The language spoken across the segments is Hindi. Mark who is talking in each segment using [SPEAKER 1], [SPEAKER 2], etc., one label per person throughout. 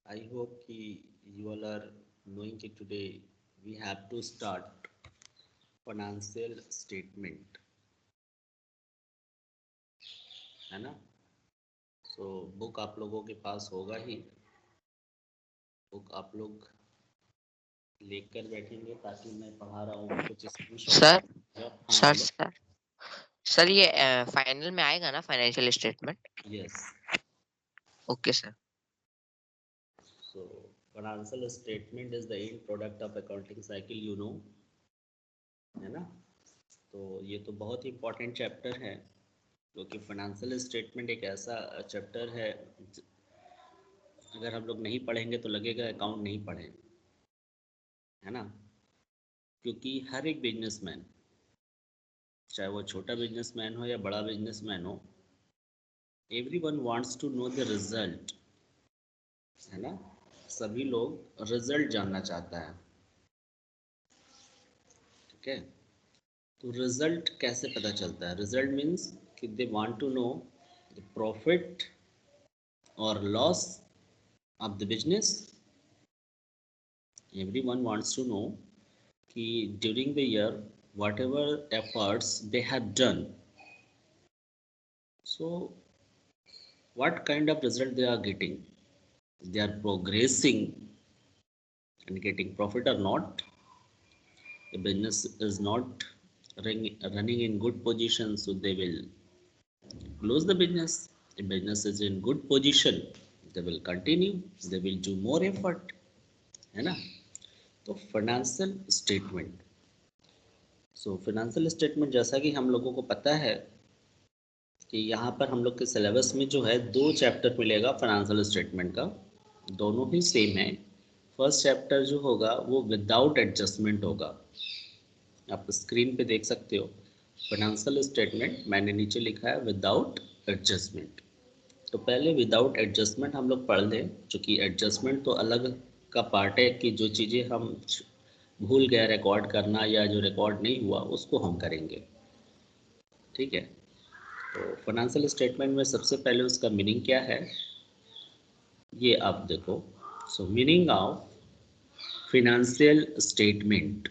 [SPEAKER 1] I hope you all are knowing that today we have to start financial statement, है ना? So बुक आप लोगों के पास होगा ही, बुक आप लोग लेकर बैठेंगे ताकि मैं पढ़ा रहा हूँ कुछ
[SPEAKER 2] सर
[SPEAKER 1] स्क्रीनशॉट। हाँ
[SPEAKER 2] सर
[SPEAKER 1] बोलो।
[SPEAKER 2] सर सर ये फाइनल में आएगा ना financial statement?
[SPEAKER 1] Yes.
[SPEAKER 2] Okay sir.
[SPEAKER 1] So financial statement is the end product of accounting cycle, है ना? तो ये तो बहुत ही इम्पोर्टेंट चैप्टर है क्योंकि फाइनेंशियल स्टेटमेंट एक ऐसा चैप्टर है, अगर हम लोग नहीं पढ़ेंगे तो लगेगा अकाउंट नहीं पढ़े, है ना? क्योंकि हर एक बिजनेसमैन, चाहे वो छोटा बिजनेसमैन हो या बड़ा बिजनेसमैन हो, everyone wants to know the result, है ना? सभी लोग रिजल्ट जानना चाहता है, ठीक है? तो रिजल्ट कैसे पता चलता है? रिजल्ट मीन्स कि they want to know the profit और loss of the business. Everyone wants to know कि during the year whatever efforts they have done, so what kind of result they are getting, they are progressing and getting profit or not, the business is not running in good position, so they will close the business. If business is in good position, they will continue, they will do more effort, है ना? तो financial statement, so financial statement जैसा कि हम लोगों को पता है कि यहाँ पर हम लोग के सिलेबस में जो है 2 चैप्टर मिलेगा फाइनेंशियल स्टेटमेंट का, दोनों ही सेम है। फर्स्ट चैप्टर जो होगा वो विदाउट एडजस्टमेंट होगा, आप स्क्रीन पे देख सकते हो फाइनेंशियल स्टेटमेंट, मैंने नीचे लिखा है विदाउट एडजस्टमेंट। तो पहले विदाउट एडजस्टमेंट हम लोग पढ़ लें, चूँकि एडजस्टमेंट तो अलग का पार्ट है कि जो चीज़ें हम भूल गए रिकॉर्ड करना या जो रिकॉर्ड नहीं हुआ उसको हम करेंगे, ठीक है? तो फाइनेंशियल स्टेटमेंट में सबसे पहले उसका मीनिंग क्या है ये आप देखो। सो मीनिंग ऑफ फाइनेंशियल स्टेटमेंट,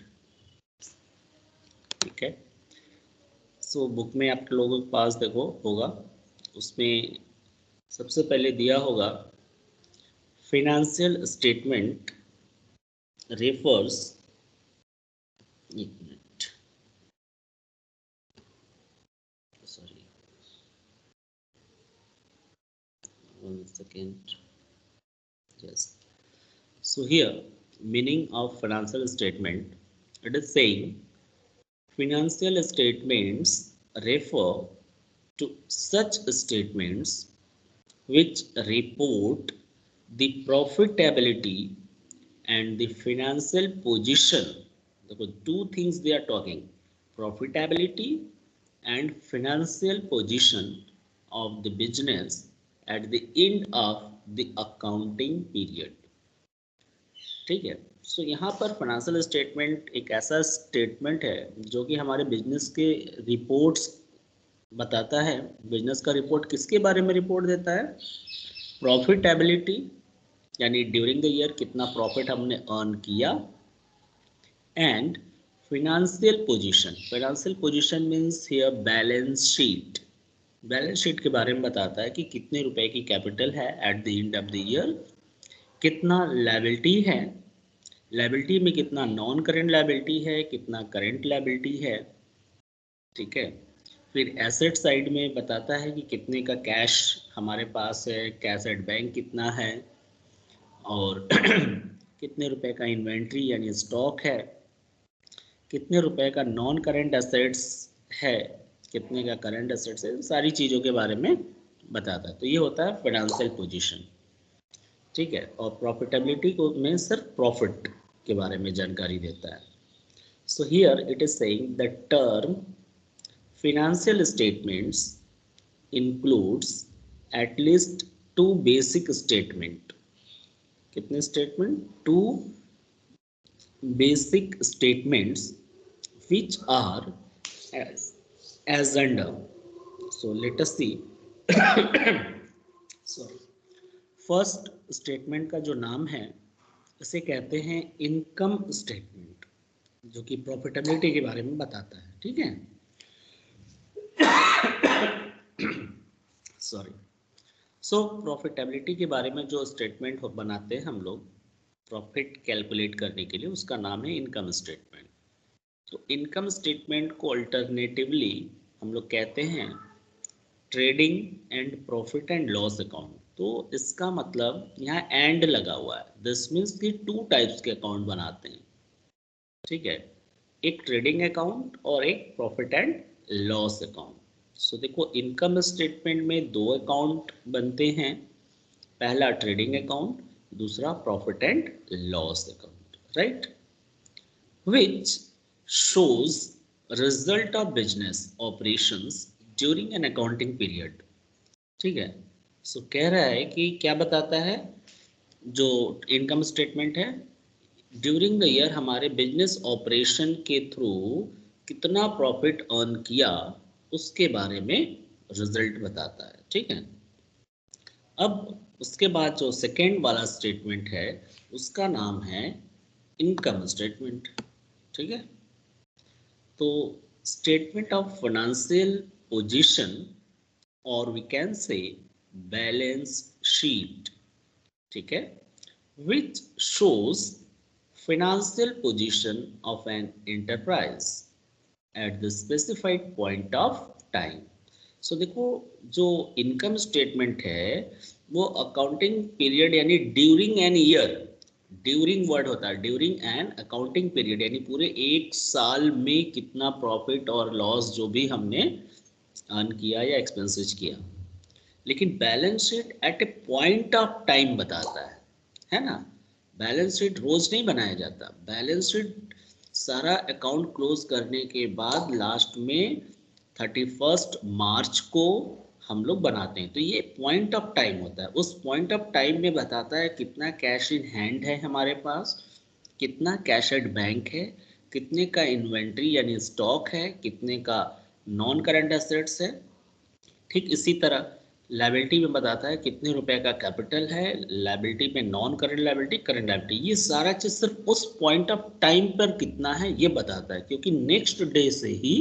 [SPEAKER 1] ठीक है? सो बुक में आप लोगों के पास देखो होगा, उसमें सबसे पहले दिया होगा फाइनेंशियल स्टेटमेंट रेफर्स, एक minute sorry 1 second, yes. So here meaning of financial statement, it is saying financial statements refer to such statements which report the profitability and the financial position. देखो two things they are talking, profitability and financial position of the business at the end of the accounting period, ठीक है? सो यहाँ पर फाइनेंशियल स्टेटमेंट एक ऐसा स्टेटमेंट है जो कि हमारे बिजनेस के रिपोर्ट्स बताता है। बिजनेस का रिपोर्ट किसके बारे में रिपोर्ट देता है? प्रॉफिटेबिलिटी, यानी ड्यूरिंग द ईयर कितना प्रॉफिट हमने अर्न किया, and financial position. Financial position means here balance sheet, balance sheet के बारे में बताता है कि कितने रुपए की कैपिटल है at the end of the year, कितना लायबिलिटी है, लायबिलिटी में कितना नॉन करेंट लायबिलिटी है, कितना करेंट लायबिलिटी है, ठीक है? फिर एसेट साइड में बताता है कि कितने का कैश हमारे पास है, कैश एट बैंक कितना है, और कितने रुपए का इन्वेंट्री यानी स्टॉक है, कितने रुपए का नॉन करेंट एसेट्स है, कितने का करेंट एसेट्स है, सारी चीज़ों के बारे में बताता है। तो ये होता है फाइनेंशियल पोजीशन, ठीक है? और प्रॉफिटेबिलिटी को में सिर्फ प्रॉफिट के बारे में जानकारी देता है। So here it is saying the term financial statements includes at least two basic statement, कितने statement? Two basic statements which are as, as under. So let us see. Sorry. First statement का जो नाम है इसे कहते हैं इनकम स्टेटमेंट, जो कि प्रॉफिटेबिलिटी के बारे में बताता है। ठीक है, सॉरी। सो प्रॉफिटेबिलिटी के बारे में जो स्टेटमेंट बनाते हैं हम लोग प्रॉफिट कैलकुलेट करने के लिए, उसका नाम है इनकम स्टेटमेंट। तो इनकम स्टेटमेंट को अल्टरनेटिवली हम लोग कहते हैं trading and profit and loss account. तो इसका मतलब यहाँ एंड लगा हुआ है, दिस मीन्स कि टू टाइप्स के अकाउंट बनाते हैं। ठीक है, एक ट्रेडिंग अकाउंट और एक प्रॉफिट एंड लॉस अकाउंट। सो देखो, इनकम स्टेटमेंट में दो अकाउंट बनते हैं, पहला ट्रेडिंग अकाउंट, दूसरा profit and loss account, right, which shows result of business operations during an accounting period। ठीक है, सो कह रहा है कि क्या बताता है, जो इनकम स्टेटमेंट है ड्यूरिंग द ईयर हमारे बिजनेस ऑपरेशन के थ्रू कितना प्रॉफिट अर्न किया उसके बारे में रिजल्ट बताता है। ठीक है, अब उसके बाद जो सेकेंड वाला स्टेटमेंट है उसका नाम है इनकम स्टेटमेंट। ठीक है, तो स्टेटमेंट ऑफ फाइनेंशियल पोजीशन और we can say balance sheet. ठीक है, which shows financial position of an enterprise at the specified point of time। सो देखो, जो इनकम स्टेटमेंट है वो अकाउंटिंग पीरियड यानी during an year, during word होता है, ड्यूरिंग एन अकाउंटिंग पीरियड यानी पूरे एक साल में कितना प्रॉफिट और लॉस जो भी हमने अर्न किया या एक्सपेंसेस किया। लेकिन balance sheet at a point of time बताता है ना। बैलेंस शीट रोज नहीं बनाया जाता, बैलेंस शीट सारा अकाउंट क्लोज करने के बाद लास्ट में 31 मार्च को हम लोग बनाते हैं। तो ये पॉइंट ऑफ टाइम होता है, उस पॉइंट ऑफ टाइम में बताता है कितना कैश इन हैंड है हमारे पास, कितना कैश एट बैंक है, कितने का इन्वेंट्री यानी स्टॉक है, कितने का नॉन करंट एसेट्स है। ठीक इसी तरह लाइबिलिटी में बताता है कितने रुपए का कैपिटल है, लाइबिलिटी में non current liability, current liability, ये सारा चीज सिर्फ उस पॉइंट ऑफ टाइम पर कितना है ये बताता है, क्योंकि नेक्स्ट डे से ही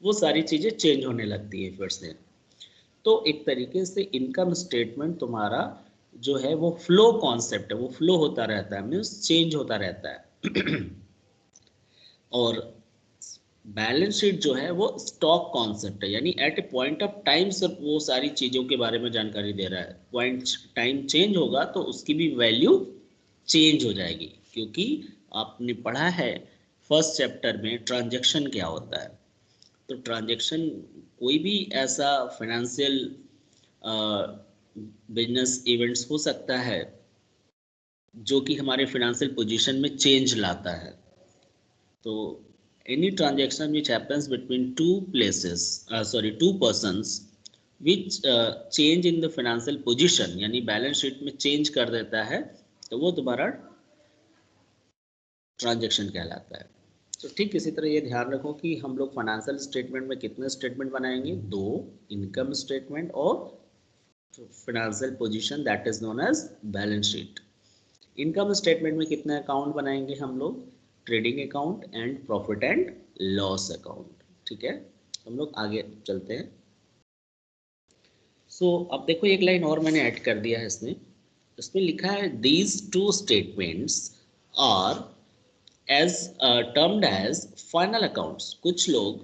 [SPEAKER 1] वो सारी चीजें चेंज होने लगती है फिर से। तो एक तरीके से इनकम स्टेटमेंट तुम्हारा जो है वो फ्लो कॉन्सेप्ट है, वो फ्लो होता रहता है, मीन्स चेंज होता रहता है। और बैलेंस शीट जो है वो स्टॉक कॉन्सेप्ट है, यानी at a point of time सिर्फ वो सारी चीज़ों के बारे में जानकारी दे रहा है। पॉइंट टाइम चेंज होगा तो उसकी भी वैल्यू चेंज हो जाएगी, क्योंकि आपने पढ़ा है फर्स्ट चैप्टर में ट्रांजैक्शन क्या होता है। तो ट्रांजैक्शन कोई भी ऐसा फाइनेंशियल बिजनेस इवेंट्स हो सकता है जो कि हमारे फाइनेंशियल पोजीशन में चेंज लाता है। तो any transaction which happens between two persons which change in the financial position यानी बैलेंस शीट में चेंज कर देता है, तो वो दोबारा ट्रांजैक्शन कहलाता है। तो ठीक इसी तरह ये ध्यान रखो कि हम लोग फाइनेंशियल स्टेटमेंट में कितने स्टेटमेंट बनाएंगे, दो, इनकम स्टेटमेंट और financial position that is known as balance sheet. Income statement में कितने अकाउंट बनाएंगे हम लोग, trading account and profit and loss account. ठीक है, हम लोग आगे चलते हैं। सो अब देखो एक लाइन और मैंने ऐड कर दिया है इसमें लिखा है these two statements are as termed as final accounts. कुछ लोग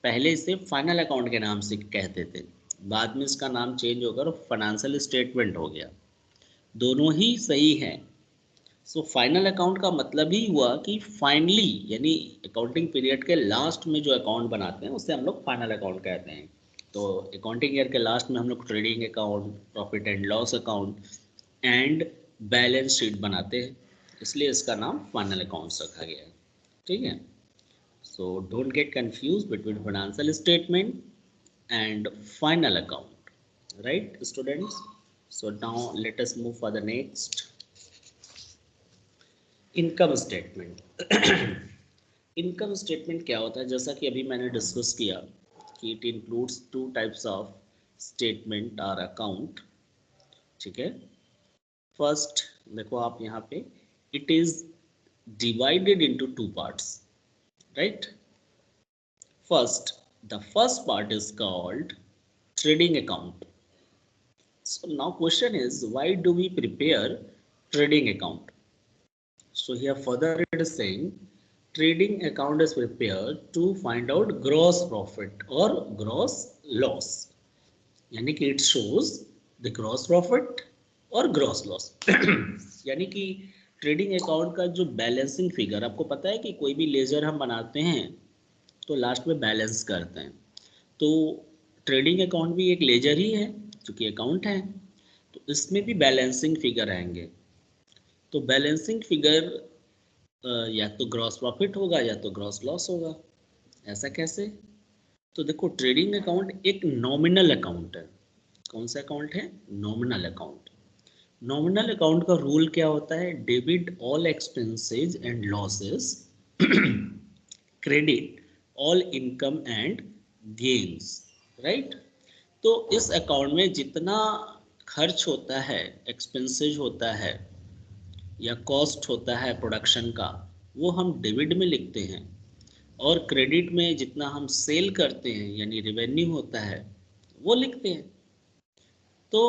[SPEAKER 1] पहले इसे फाइनल अकाउंट के नाम से कहते थे, बाद में इसका नाम चेंज होकर फाइनेंशियल स्टेटमेंट हो गया। दोनों ही सही हैं। सो फाइनल अकाउंट का मतलब ही हुआ कि फाइनली यानी अकाउंटिंग पीरियड के लास्ट में जो अकाउंट बनाते हैं उसे हम लोग फाइनल अकाउंट कहते हैं। तो अकाउंटिंग ईयर के लास्ट में हम लोग trading account, profit and loss account and balance sheet बनाते हैं, इसलिए इसका नाम फाइनल अकाउंट्स रखा गया है। ठीक है, so don't get confuse between financial statement and final account, right students. So now let us move for the next, income statement. Income statement क्या होता है, जैसा कि अभी मैंने डिस्कस किया कि it includes two types of statement और अकाउंट। ठीक है, फर्स्ट देखो आप यहाँ पे, it is divided into two parts, right. First, the first part is called trading account. So now question is, why do we prepare trading account? So here further it is saying trading account is prepared to find out gross profit or gross loss. यानी कि it shows the gross profit और gross loss. यानी कि ट्रेडिंग अकाउंट का जो बैलेंसिंग फिगर, आपको पता है कि कोई भी लेजर हम बनाते हैं तो लास्ट में बैलेंस करते हैं, तो ट्रेडिंग अकाउंट भी एक लेजर ही है क्योंकि अकाउंट है, तो इसमें भी बैलेंसिंग फिगर आएंगे। तो बैलेंसिंग फिगर या तो ग्रॉस प्रॉफिट होगा या तो ग्रॉस लॉस होगा। ऐसा कैसे? तो देखो ट्रेडिंग अकाउंट एक नॉमिनल अकाउंट है। कौन सा अकाउंट है? Nominal account. नॉमिनल अकाउंट का रूल क्या होता है? Debit all expenses and losses, credit all income and gains, right. तो इस अकाउंट में जितना खर्च होता है, एक्सपेंसेस होता है या कॉस्ट होता है प्रोडक्शन का, वो हम डेबिट में लिखते हैं, और क्रेडिट में जितना हम सेल करते हैं यानी रेवेन्यू होता है वो लिखते हैं। तो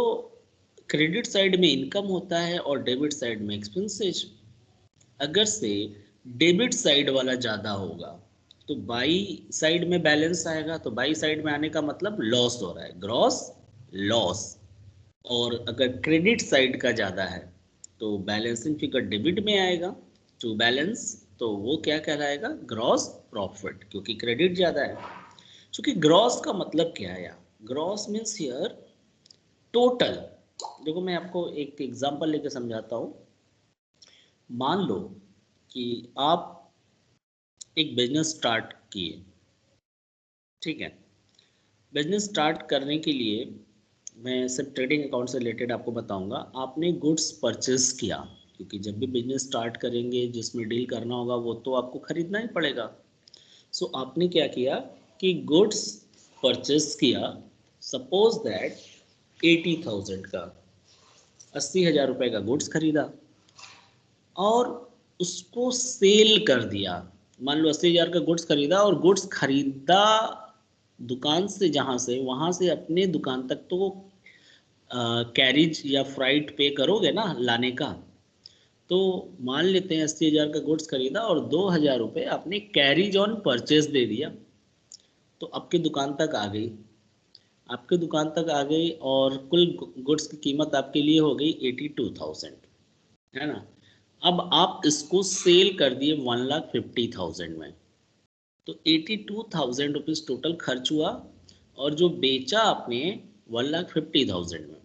[SPEAKER 1] क्रेडिट साइड में इनकम होता है और डेबिट साइड में एक्सपेंसेस। अगर से डेबिट साइड वाला ज़्यादा होगा तो बाई साइड में बैलेंस आएगा, तो बाई साइड में आने का मतलब लॉस हो रहा है, ग्रॉस लॉस। और अगर क्रेडिट साइड का ज़्यादा है तो बैलेंसिंग फिगर डेबिट में आएगा टू बैलेंस, तो वो क्या कहलाएगा? ग्रॉस प्रॉफिट, क्योंकि क्रेडिट ज़्यादा है। क्योंकि ग्रॉस का मतलब क्या है यार? Gross means here total. देखो मैं आपको एक एग्जांपल लेके समझाता हूँ। मान लो कि आप एक बिजनेस स्टार्ट किए, ठीक है। बिजनेस स्टार्ट करने के लिए मैं सिर्फ ट्रेडिंग अकाउंट से रिलेटेड आपको बताऊंगा। आपने गुड्स परचेज किया, क्योंकि जब भी बिजनेस स्टार्ट करेंगे जिसमें डील करना होगा वो तो आपको खरीदना ही पड़ेगा। सो आपने क्या किया कि गुड्स परचेज किया, सपोज दैट 80,000 का, 80,000 रुपये का गुड्स खरीदा और उसको सेल कर दिया। मान लो 80,000 का गुड्स खरीदा, और गुड्स खरीदा दुकान से, जहाँ से वहाँ से अपने दुकान तक तो कैरिज या फ्राइट पे करोगे ना लाने का। तो मान लेते हैं 80,000 का गुड्स खरीदा और 2,000 रुपये आपने कैरिज ऑन परचेज दे दिया, तो आपकी दुकान तक आ गई। आपके दुकान तक आ गई और कुल गुड्स की कीमत आपके लिए हो गई 82,000, है ना। अब आप इसको सेल कर दिए 1,50,000 में, तो 82,000 रुपीज़ टोटल खर्च हुआ, और जो बेचा आपने 1,50,000 में,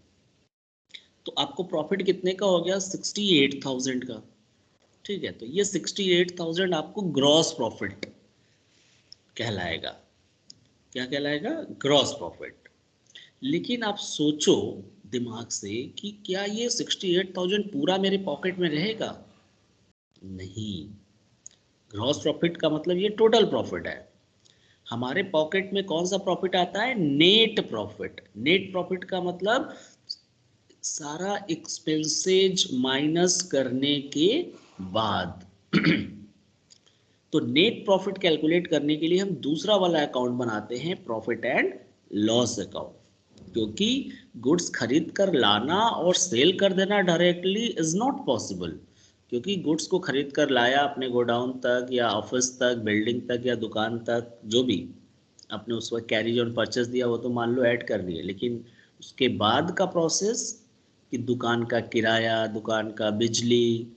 [SPEAKER 1] तो आपको प्रॉफिट कितने का हो गया? 68,000 का, ठीक है। तो ये 68,000 आपको ग्रॉस प्रॉफिट कहलाएगा। क्या कहलाएगा? Gross profit. लेकिन आप सोचो दिमाग से कि क्या ये 68,000 पूरा मेरे पॉकेट में रहेगा? नहीं। ग्रॉस प्रॉफिट का मतलब ये टोटल प्रॉफिट है। हमारे पॉकेट में कौन सा प्रॉफिट आता है? Net profit. नेट प्रॉफिट का मतलब सारा एक्सपेंसेज माइनस करने के बाद। तो नेट प्रॉफिट कैलकुलेट करने के लिए हम दूसरा वाला अकाउंट बनाते हैं, प्रॉफिट एंड लॉस अकाउंट, क्योंकि गुड्स खरीद कर लाना और सेल कर देना डायरेक्टली इज नॉट पॉसिबल। क्योंकि गुड्स को खरीद कर लाया अपने गोडाउन तक या ऑफिस तक, बिल्डिंग तक या दुकान तक, जो भी आपने उस वक्त कैरिज ऑन परचेस दिया वो तो मान लो ऐड कर दिए, लेकिन उसके बाद का प्रोसेस कि दुकान का किराया, दुकान का बिजली,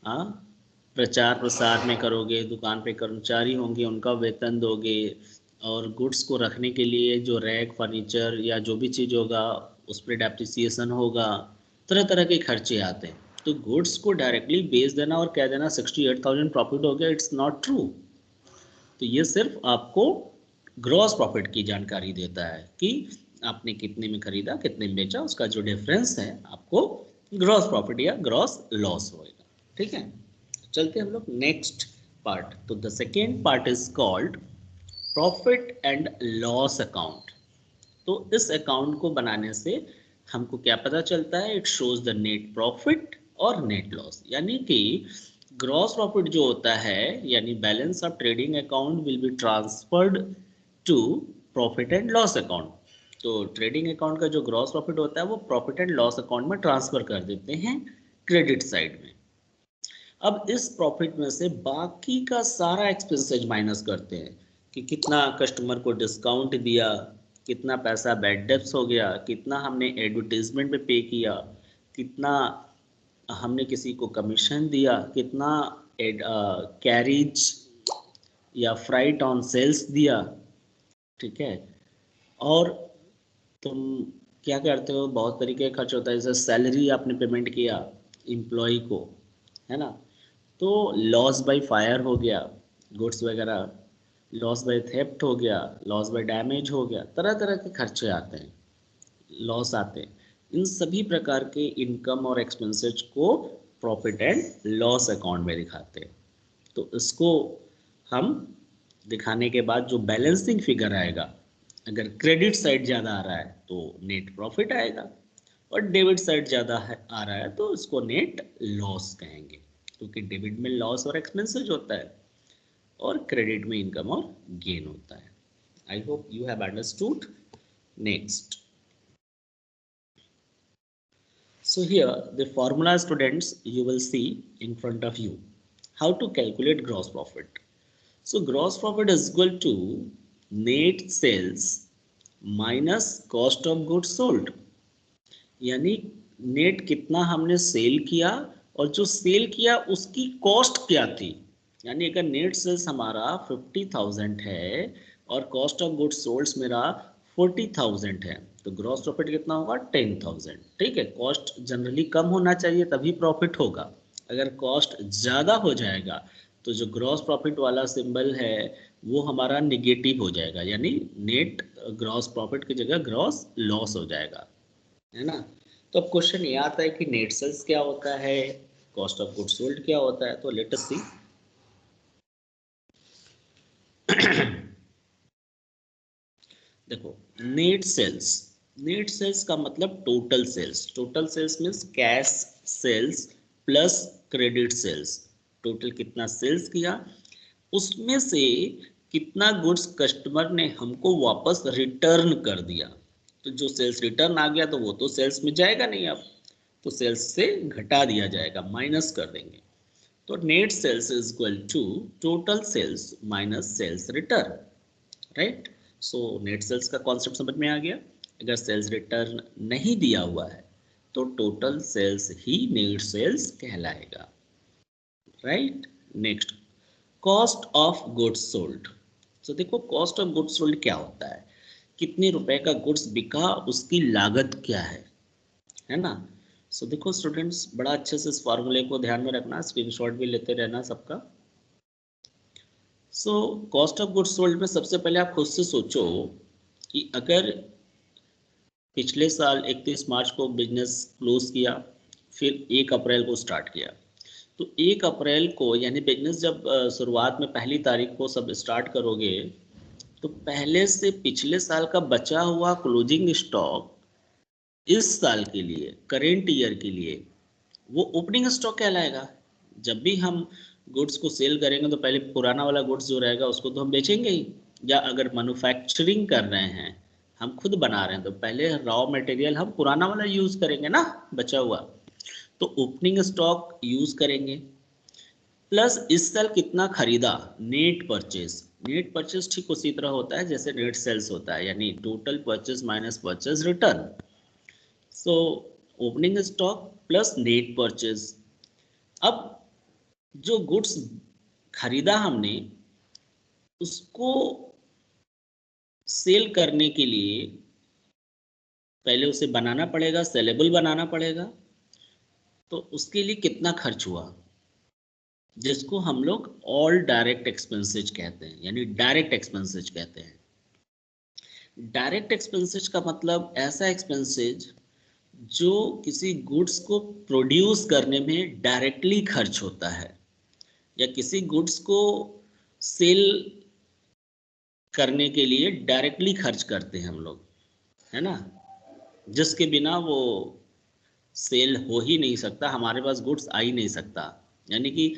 [SPEAKER 1] हाँ, प्रचार प्रसार में करोगे, दुकान पे कर्मचारी होंगे उनका वेतन दोगे, और गुड्स को रखने के लिए जो रैक, फर्नीचर या जो भी चीज़ होगा उस पर डेप्रिसिएशन होगा, तरह तरह के खर्चे आते हैं। तो गुड्स को डायरेक्टली बेच देना और कह देना 68,000 प्रॉफिट हो गया, इट्स नॉट ट्रू। तो ये सिर्फ आपको ग्रॉस प्रॉफिट की जानकारी देता है कि आपने कितने में खरीदा, कितने में बेचा, उसका जो डिफरेंस है आपको ग्रॉस प्रॉफिट या ग्रॉस लॉस होएगा, ठीक है। चलते हम लोग नेक्स्ट पार्ट। तो the second part is called profit and loss account. तो इस अकाउंट को बनाने से हमको क्या पता चलता है, it shows the net profit और नेट लॉस, यानी कि ग्रॉस प्रॉफिट जो होता है यानी balance of trading account will be transferred to profit and loss account. तो ट्रेडिंग अकाउंट का जो ग्रॉस प्रॉफिट होता है वो प्रॉफिट एंड लॉस अकाउंट में ट्रांसफर कर देते हैं क्रेडिट साइड में। अब इस प्रॉफिट में से बाकी का सारा एक्सपेंसेज माइनस करते हैं कि कितना कस्टमर को डिस्काउंट दिया, कितना पैसा बैड डेब्ट्स हो गया, कितना हमने एडवर्टीजमेंट में पे किया, कितना हमने किसी को कमीशन दिया, कितना कैरिज या फ्राइट ऑन सेल्स दिया, ठीक है। और तुम क्या करते हो, बहुत तरीके का खर्च होता है, जैसे सैलरी आपने पेमेंट किया एम्प्लॉय को, है ना, तो लॉस बाय फायर हो गया, गुड्स वगैरह, लॉस बाय थेफ्ट हो गया, लॉस बाय डैमेज हो गया, तरह तरह के खर्चे आते हैं, लॉस आते हैं। इन सभी प्रकार के इनकम और एक्सपेंसेस को प्रॉफिट एंड लॉस अकाउंट में दिखाते हैं। तो इसको हम दिखाने के बाद जो बैलेंसिंग फिगर आएगा, अगर क्रेडिट साइड ज़्यादा आ रहा है तो नेट प्रॉफिट आएगा, और डेबिट साइड ज़्यादा आ रहा है तो इसको नेट लॉस कहेंगे, क्योंकि डेबिट में लॉस और एक्सपेंसेस होता है और क्रेडिट में इनकम और गेन होता है। I hope you have understood. Next, so here the formula, students, you will see in front of you how to calculate gross profit. So gross profit is equal to net sales minus cost of goods sold, यानी नेट कितना हमने सेल किया और जो सेल किया उसकी कॉस्ट क्या थी। यानी अगर नेट सेल्स हमारा 50,000 है और कॉस्ट ऑफ गुड्स सोल्ड मेरा 40,000 है, तो ग्रॉस प्रॉफिट कितना होगा 10,000। ठीक है, कॉस्ट जनरली कम होना चाहिए तभी प्रॉफिट होगा। अगर कॉस्ट ज़्यादा हो जाएगा तो जो ग्रॉस प्रॉफिट वाला सिंबल है वो हमारा निगेटिव हो जाएगा, यानी नेट ग्रॉस प्रॉफिट की जगह ग्रॉस लॉस हो जाएगा, है ना। तो अब क्वेश्चन ये आता है कि नेट सेल्स क्या होता है, कॉस्ट ऑफ गुड्स सोल्ड क्या होता है। तो लेट अस सी। देखो, नेट सेल्स का मतलब total sales. Total sales means cash sales plus credit sales. Total कितना सेल्स किया, उसमें से कितना गुड्स कस्टमर ने हमको वापस रिटर्न कर दिया। तो जो सेल्स रिटर्न आ गया तो वो तो सेल्स में जाएगा नहीं, अब तो सेल्स से घटा दिया जाएगा, माइनस कर देंगे। तो net sales is equal to total sales minus sales return, right. So net sales का कॉन्सेप्ट समझ में आ गया। अगर सेल्स रिटर्न नहीं दिया हुआ है तो टोटल सेल्स ही नेट सेल्स कहलाएगा, right. Next, cost of goods sold. तो देखो, कॉस्ट ऑफ गुड्स सोल्ड क्या होता है, कितने रुपए का गुड्स बिका उसकी लागत क्या है ना। सो देखो स्टूडेंट्स, बड़ा अच्छे से इस फार्मूले को ध्यान में रखना, स्क्रीनशॉट भी लेते रहना सबका। So cost of goods sold में सबसे पहले आप खुद से सोचो कि अगर पिछले साल 31 मार्च को बिजनेस क्लोज किया, फिर 1 अप्रैल को स्टार्ट किया, तो 1 अप्रैल को यानी बिजनेस जब शुरुआत में पहली तारीख को सब स्टार्ट करोगे तो पहले से पिछले साल का बचा हुआ क्लोजिंग स्टॉक इस साल के लिए, करेंट ईयर के लिए, वो ओपनिंग स्टॉक कहलाएगा। जब भी हम गुड्स को सेल करेंगे तो पहले पुराना वाला गुड्स जो रहेगा उसको तो हम बेचेंगे ही, या अगर मैन्युफैक्चरिंग कर रहे हैं, हम खुद बना रहे हैं, तो पहले रॉ मटेरियल हम पुराना वाला यूज़ करेंगे ना, बचा हुआ, तो ओपनिंग स्टॉक यूज़ करेंगे। प्लस इस साल कितना खरीदा, नेट परचेज। नेट परचेज ठीक उसी तरह होता है जैसे नेट सेल्स होता है, यानी total purchase minus purchase return. So opening stock plus net purchase. अब जो गुड्स खरीदा हमने उसको सेल करने के लिए पहले उसे बनाना पड़ेगा, सेलेबल बनाना पड़ेगा, तो उसके लिए कितना खर्च हुआ, जिसको हम लोग ऑल डायरेक्ट एक्सपेंसेज कहते हैं, यानी डायरेक्ट एक्सपेंसेज कहते हैं। डायरेक्ट एक्सपेंसेज का मतलब ऐसा एक्सपेंसेज जो किसी गुड्स को प्रोड्यूस करने में डायरेक्टली खर्च होता है, या किसी गुड्स को सेल करने के लिए डायरेक्टली खर्च करते हैं हम लोग, है ना। जिसके बिना वो सेल हो ही नहीं सकता, हमारे पास गुड्स आ ही नहीं सकता। यानी कि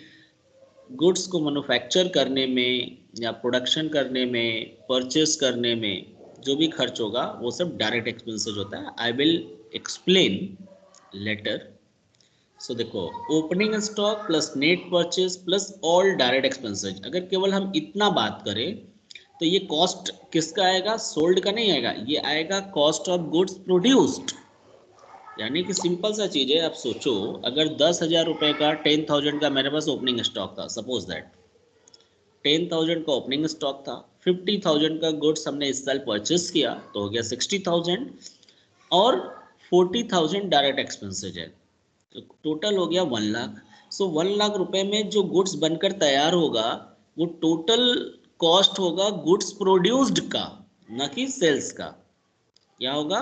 [SPEAKER 1] गुड्स को मैन्युफैक्चर करने में या प्रोडक्शन करने में, परचेस करने में जो भी खर्च होगा वो सब डायरेक्ट एक्सपेंसेस होता है। I will explain later. So देखो, opening stock plus net purchase plus all direct expenses, अगर केवल हम इतना बात करें तो ये कॉस्ट किसका आएगा? सोल्ड का नहीं आएगा, ये आएगा कॉस्ट ऑफ गुड्स प्रोड्यूस्ड। यानी कि सिंपल सा चीज़ है, आप सोचो अगर 10,000 रुपये का 10,000 का मेरे पास ओपनिंग स्टॉक था, सपोज दैट 10,000 का ओपनिंग स्टॉक था, 50,000 का गुड्स हमने इस साल परचेस किया तो हो गया 60,000, और 40,000 डायरेक्ट एक्सपेंसेज है, तो टोटल हो गया 1 लाख। सो 1 लाख रुपए में जो गुड्स बनकर तैयार होगा वो टोटल कॉस्ट होगा गुड्स प्रोड्यूस्ड का, न कि सेल्स का। क्या होगा?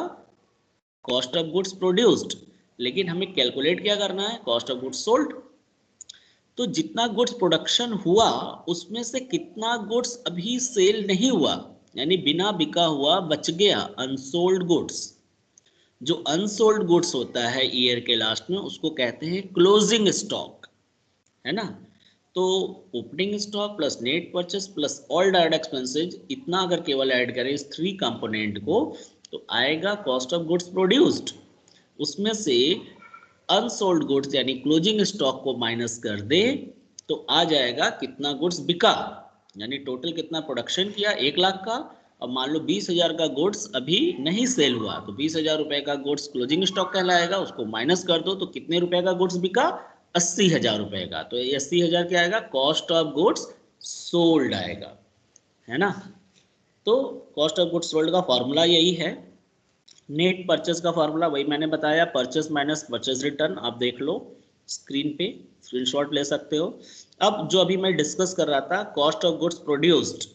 [SPEAKER 1] Cost of goods produced. लेकिन हमें कैलकुलेट क्या करना है? Cost of goods sold. तो जितना गुड्स प्रोडक्शन हुआ उसमें से कितना गुड्स अभी सेल नहीं हुआ, यानी बिना बिका हुआ बच गया, अनसोल्ड गुड्स। जो अनसोल्ड गुड्स होता है ईयर के लास्ट में उसको कहते हैं क्लोजिंग स्टॉक, है ना। तो opening stock plus net purchase plus all direct expenses, इतना अगर केवल ऐड करें इस 3 कंपोनेंट को तो आएगा कॉस्ट ऑफ गुड्स प्रोड्यूस्ड। उसमें से अनसोल्ड गुड्स यानी क्लोजिंग स्टॉक को माइनस कर दे तो आ जाएगा कितना गुड्स बिका, यानी टोटल कितना प्रोडक्शन किया 1 लाख का। अब मान लो 20,000 का गुड्स अभी नहीं सेल हुआ तो 20,000 रुपए का गुड्स क्लोजिंग स्टॉक कहलाएगा, उसको माइनस कर दो तो कितने रुपए का गुड्स बिका? 80,000 रुपए का। तो ये 80,000 क्या आएगा? कॉस्ट ऑफ गुड्स सोल्ड आएगा, है ना। तो कॉस्ट ऑफ गुड्स सोल्ड का फॉर्मूला यही है। नेट परचेस का फॉर्मूला वही मैंने बताया, परचेस माइनस परचेस रिटर्न। आप देख लो स्क्रीन पे, स्क्रीनशॉट ले सकते हो। अब जो अभी मैं डिस्कस कर रहा था कॉस्ट ऑफ गुड्स प्रोड्यूस्ड,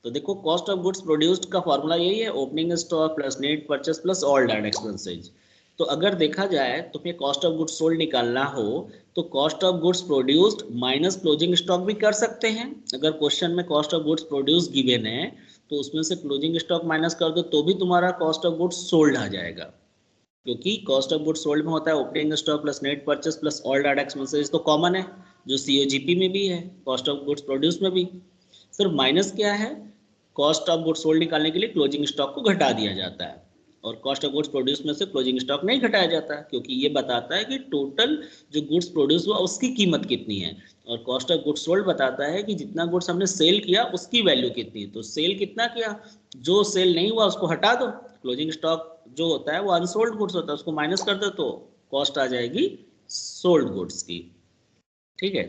[SPEAKER 1] तो देखो कॉस्ट ऑफ गुड्स प्रोड्यूस्ड का फॉर्मूला यही है, opening stock plus net purchase plus all direct expenses. तो अगर देखा जाए तो फिर कॉस्ट ऑफ गुड्स सोल्ड निकालना हो तो cost of goods produced minus closing stock भी कर सकते हैं। अगर क्वेश्चन में cost of goods produced given है तो उसमें से क्लोजिंग स्टॉक माइनस कर दो तो भी तुम्हारा कॉस्ट ऑफ गुड्स सोल्ड आ जाएगा, क्योंकि कॉस्ट ऑफ गुड्स सोल्ड में होता है opening stock plus net purchase plus all direct expenses, तो कॉमन है जो सीओजीपी में भी है, कॉस्ट ऑफ गुड्स प्रोड्यूस में भी। सिर्फ माइनस क्या है? कॉस्ट ऑफ गुड्स सोल्ड निकालने के लिए क्लोजिंग स्टॉक को घटा दिया जाता है, और कॉस्ट ऑफ गुड्स प्रोड्यूस में से क्लोजिंग स्टॉक नहीं घटाया जाता है, क्योंकि ये बताता है कि टोटल जो गुड्स प्रोड्यूस हुआ उसकी कीमत कितनी है, और कॉस्ट ऑफ गुड्स सोल्ड बताता है कि जितना गुड्स हमने सेल किया उसकी वैल्यू कितनी है। तो सेल कितना किया, जो सेल नहीं हुआ उसको हटा दो, क्लोजिंग स्टॉक जो होता है वो अनसोल्ड गुड्स होता है उसको माइनस कर दो तो कॉस्ट आ जाएगी सोल्ड गुड्स की। ठीक है,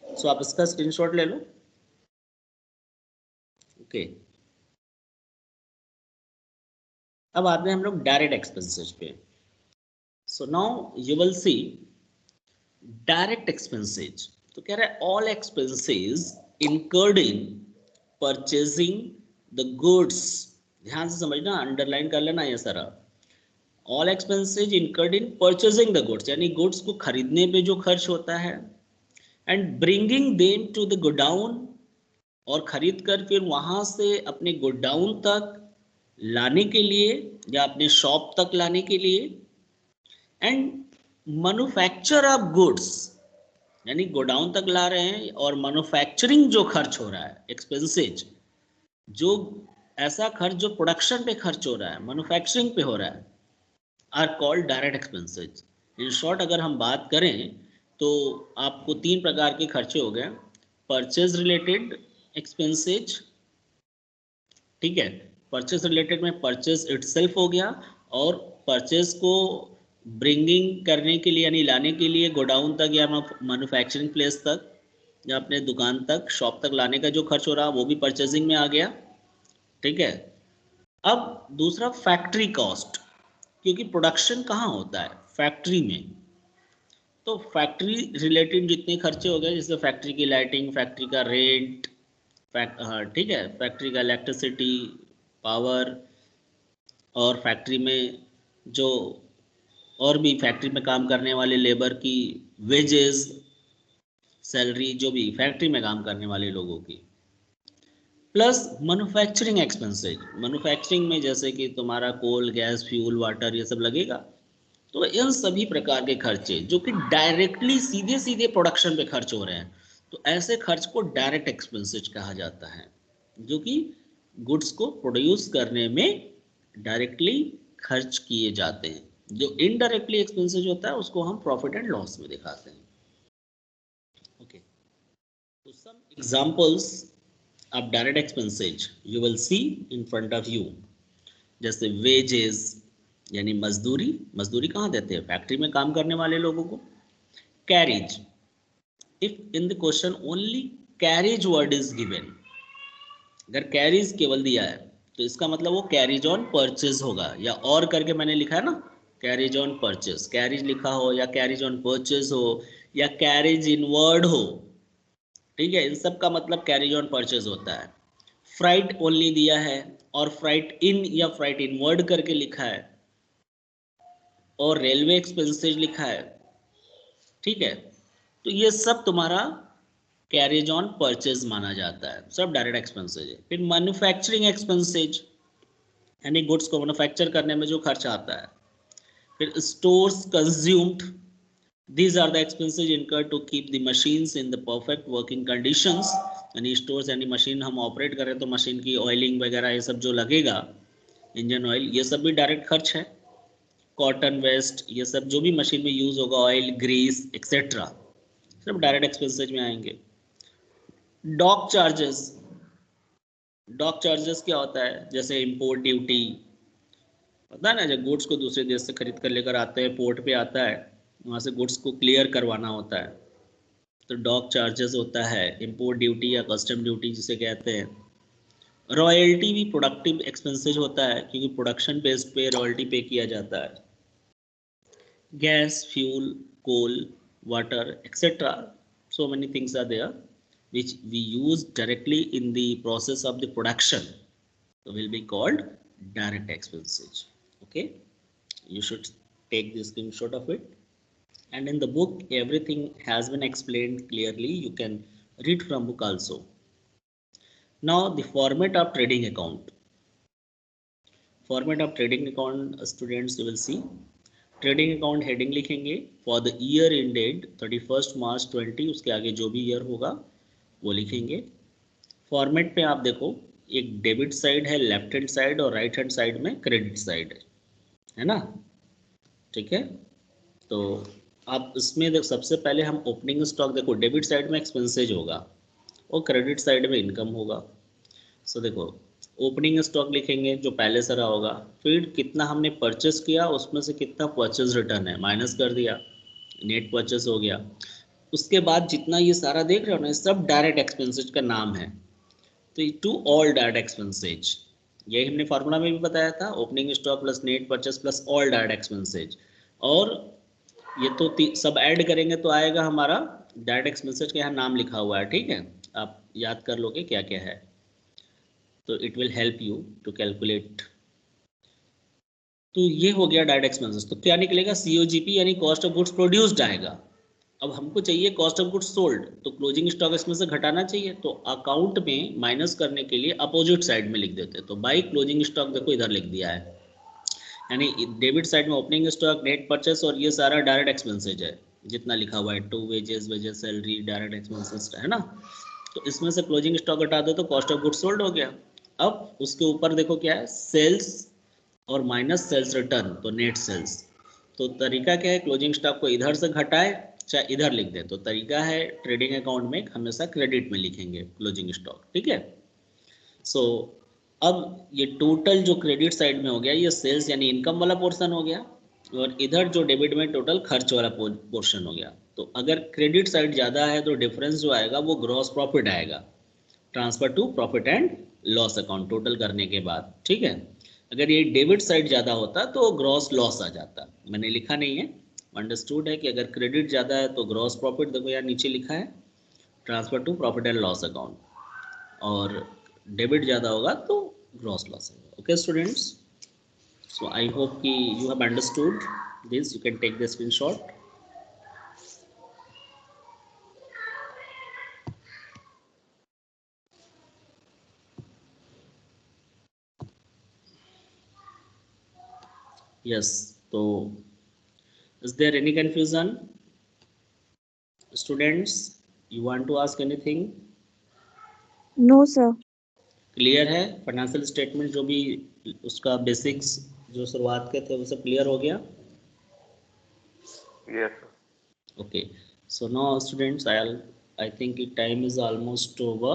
[SPEAKER 1] सो आप इसका स्क्रीनशॉट ले लो। ओके, अब आते हैं हम लोग डायरेक्ट एक्सपेंसेस पे। So now you will see direct expenses. तो कह रहा है all expenses incurred in purchasing the goods. ध्यान से समझना, अंडरलाइन कर लेना ये सारा। All expenses incurred in purchasing the goods, यानी गुड्स को खरीदने पे जो खर्च होता है, and bringing them to the godown, और खरीद कर फिर वहां से अपने गोडाउन तक लाने के लिए या अपने शॉप तक लाने के लिए, एंड मैन्युफैक्चर ऑफ गुड्स, यानी गोडाउन तक ला रहे हैं और मैन्युफैक्चरिंग जो खर्च हो रहा है एक्सपेंसेज, जो ऐसा खर्च जो प्रोडक्शन पे खर्च हो रहा है, मैन्युफैक्चरिंग पे हो रहा है, are called direct expenses. In short अगर हम बात करें तो आपको 3 प्रकार के खर्चे हो गए। परचेज रिलेटेड एक्सपेंसेज, ठीक है, परचेज रिलेटेड में परचेज इटसेल्फ हो गया, और परचेज को ब्रिंगिंग करने के लिए यानी लाने के लिए गोडाउन तक या मैन्युफैक्चरिंग प्लेस तक या अपने दुकान तक शॉप तक लाने का जो खर्च हो रहा वो भी परचेजिंग में आ गया। ठीक है, अब दूसरा फैक्ट्री कॉस्ट, क्योंकि प्रोडक्शन कहाँ होता है? फैक्ट्री में। तो फैक्ट्री रिलेटेड जितने खर्चे हो गए, जैसे फैक्ट्री की लाइटिंग, फैक्ट्री का रेंट, ठीक है, फैक्ट्री का इलेक्ट्रिसिटी, पावर, और फैक्ट्री में जो और भी फैक्ट्री में काम करने वाले लेबर की वेजेस, सैलरी, जो भी फैक्ट्री में काम करने वाले लोगों की। प्लस मैन्युफैक्चरिंग एक्सपेंसेज, मैन्युफैक्चरिंग में जैसे कि तुम्हारा कोल, गैस, फ्यूल, वाटर ये सब लगेगा, तो इन सभी प्रकार के खर्चे जो कि डायरेक्टली सीधे सीधे प्रोडक्शन पे खर्च हो रहे हैं, तो ऐसे खर्च को डायरेक्ट एक्सपेंसेज कहा जाता है, जो कि गुड्स को प्रोड्यूस करने में डायरेक्टली खर्च किए जाते हैं। जो इनडायरेक्टली एक्सपेंसेज होता है उसको हम प्रॉफिट एंड लॉस में दिखाते हैं। ओके, तो some examples of direct expenses you will see in front of you. जैसे वेजेस यानी मजदूरी, मजदूरी कहाँ देते हैं? फैक्ट्री में काम करने वाले लोगों को। Carriage, if in the question only carriage word is given, अगर कैरिज केवल दिया है तो इसका मतलब वो कैरिज ऑन परचेज होगा, या और करके मैंने लिखा है ना, कैरिज ऑन परचेज, कैरिज लिखा हो या कैरिज ऑन परचेज हो या कैरिज इनवर्ड हो, ठीक है, इन सब का मतलब कैरिज ऑन परचेज होता है। फ्राइट ओनली दिया है और फ्राइट इन या फ्राइट इनवर्ड करके लिखा है और रेलवे एक्सपेंसेज लिखा है, ठीक है, तो ये सब तुम्हारा कैरेज ऑन परचेज माना जाता है, सब डायरेक्ट एक्सपेंसेज है। फिर मैन्युफैक्चरिंग एक्सपेंसेज यानी गुड्स को मैन्युफैक्चर करने में जो खर्चा आता है। फिर stores consumed, these are the expenses incurred to keep the machines in the perfect working conditions, यानी स्टोर्स यानी मशीन हम ऑपरेट करें तो मशीन की ऑयलिंग वगैरह ये सब जो लगेगा, इंजन ऑयल, ये सब भी डायरेक्ट खर्च है। कॉटन वेस्ट, ये सब जो भी मशीन में यूज होगा, ऑयल, ग्रीस एक्सेट्रा, सब डायरेक्ट एक्सपेंसेज में आएंगे। डॉक चार्जेस, डॉक चार्जेस क्या होता है? जैसे इंपोर्ट ड्यूटी, पता है ना, जब गुड्स को दूसरे देश से खरीद कर लेकर आते हैं, पोर्ट पे आता है, वहाँ से गुड्स को क्लियर करवाना होता है, तो डॉक चार्जेस होता है, इंपोर्ट ड्यूटी या कस्टम ड्यूटी जिसे कहते हैं। रॉयल्टी भी प्रोडक्टिव एक्सपेंसेज होता है, क्योंकि प्रोडक्शन बेस्ड पे रॉयल्टी पे किया जाता है। Gas, fuel, coal, water, etc. So many things are there which we use directly in the process of the production. So will be called direct expenses. Okay, you should take the screenshot of it. And in the book, everything has been explained clearly. You can read from book also. Now the format of trading account. Format of trading account, students, you will see. Trading account heading लिखेंगे फॉर द ईयर एंडेड 31 मार्च 20, उसके आगे जो भी ईयर होगा वो लिखेंगे। फॉर्मेट पे आप देखो, एक डेबिट साइड है लेफ्ट हैंड साइड और राइट हैंड साइड में क्रेडिट साइड है ना, ठीक है। तो आप इसमें देख, सबसे पहले हम ओपनिंग स्टॉक देखो, डेबिट साइड में एक्सपेंसेज होगा और क्रेडिट साइड में इनकम होगा। सो देखो, ओपनिंग स्टॉक लिखेंगे जो पहले से रहा होगा, फिर कितना हमने परचेस किया उसमें से कितना परचेस रिटर्न है माइनस कर दिया, नेट परचेस हो गया। उसके बाद जितना ये सारा देख रहे हो ना, सब डायरेक्ट एक्सपेंसेज का नाम है। तो टू ऑल डायरेक्ट एक्सपेंसेज, यही हमने फार्मूला में भी बताया था, opening stock plus net purchase plus all direct expenses. और ये तो सब ऐड करेंगे तो आएगा हमारा डायरेक्ट एक्सपेंसेज का, यहाँ नाम लिखा हुआ है, ठीक है, आप याद कर लोगे क्या क्या है, तो it will help you to calculate. तो ये हो गया डायरेक्ट एक्सपेंसेस। तो क्या निकलेगा? COGP यानी कॉस्ट ऑफ गुड्स प्रोड्यूस्ड आएगा। अब हमको चाहिए कॉस्ट ऑफ गुड्स सोल्ड, तो क्लोजिंग स्टॉक इसमें से घटाना चाहिए, तो अकाउंट में माइनस करने के लिए अपोजिट साइड में लिख देते हैं, तो बाई क्लोजिंग स्टॉक देखो इधर लिख दिया है, यानी डेबिट साइड में ओपनिंग स्टॉक, नेट परचेस और ये सारा डायरेक्ट एक्सपेंसेज है जितना लिखा हुआ है, to wages, wages, salary, direct expenses है ना। तो इसमें से क्लोजिंग स्टॉक हटा दो तो कॉस्ट ऑफ गुड्स सोल्ड हो गया। अब उसके ऊपर देखो क्या है, सेल्स और माइनस सेल्स रिटर्न, तो नेट सेल्स। तो तरीका क्या है, क्लोजिंग स्टॉक को इधर से घटाए चाहे इधर लिख दे, तो तरीका है ट्रेडिंग अकाउंट में हमेशा क्रेडिट में लिखेंगे क्लोजिंग स्टॉक, ठीक है। सो अब ये टोटल जो क्रेडिट साइड में हो गया, ये सेल्स यानी इनकम वाला पोर्शन हो गया, और इधर जो डेबिट में टोटल खर्च वाला पोर्शन हो गया। तो अगर क्रेडिट साइड ज़्यादा है तो डिफरेंस जो आएगा वो ग्रॉस प्रॉफिट आएगा, transfer to profit and loss account total करने के बाद, ठीक है। अगर ये डेबिट साइड ज़्यादा होता तो ग्रॉस लॉस आ जाता, मैंने लिखा नहीं है, अंडरस्टूड है कि अगर क्रेडिट ज़्यादा है तो ग्रॉस प्रॉफिट, देखो यार नीचे लिखा है, transfer to profit and loss account, और डेबिट ज़्यादा होगा तो ग्रॉस लॉस होगा। Okay students, so I hope कि you have understood this, you can take the screenshot. Yes. So is there any confusion, students? You want to ask anything?
[SPEAKER 3] No, sir.
[SPEAKER 1] Clear है? फाइनेंशियल स्टेटमेंट जो भी उसका बेसिक्स जो शुरुआत के थे वो सब क्लियर हो गया?
[SPEAKER 4] Yes, sir.
[SPEAKER 1] Okay, so now students, I think it time is almost over.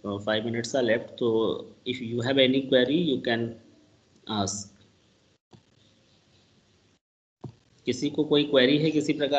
[SPEAKER 1] 5 minutes are left, so if you have any query you can ask. किसी को कोई क्वेरी है किसी प्रकार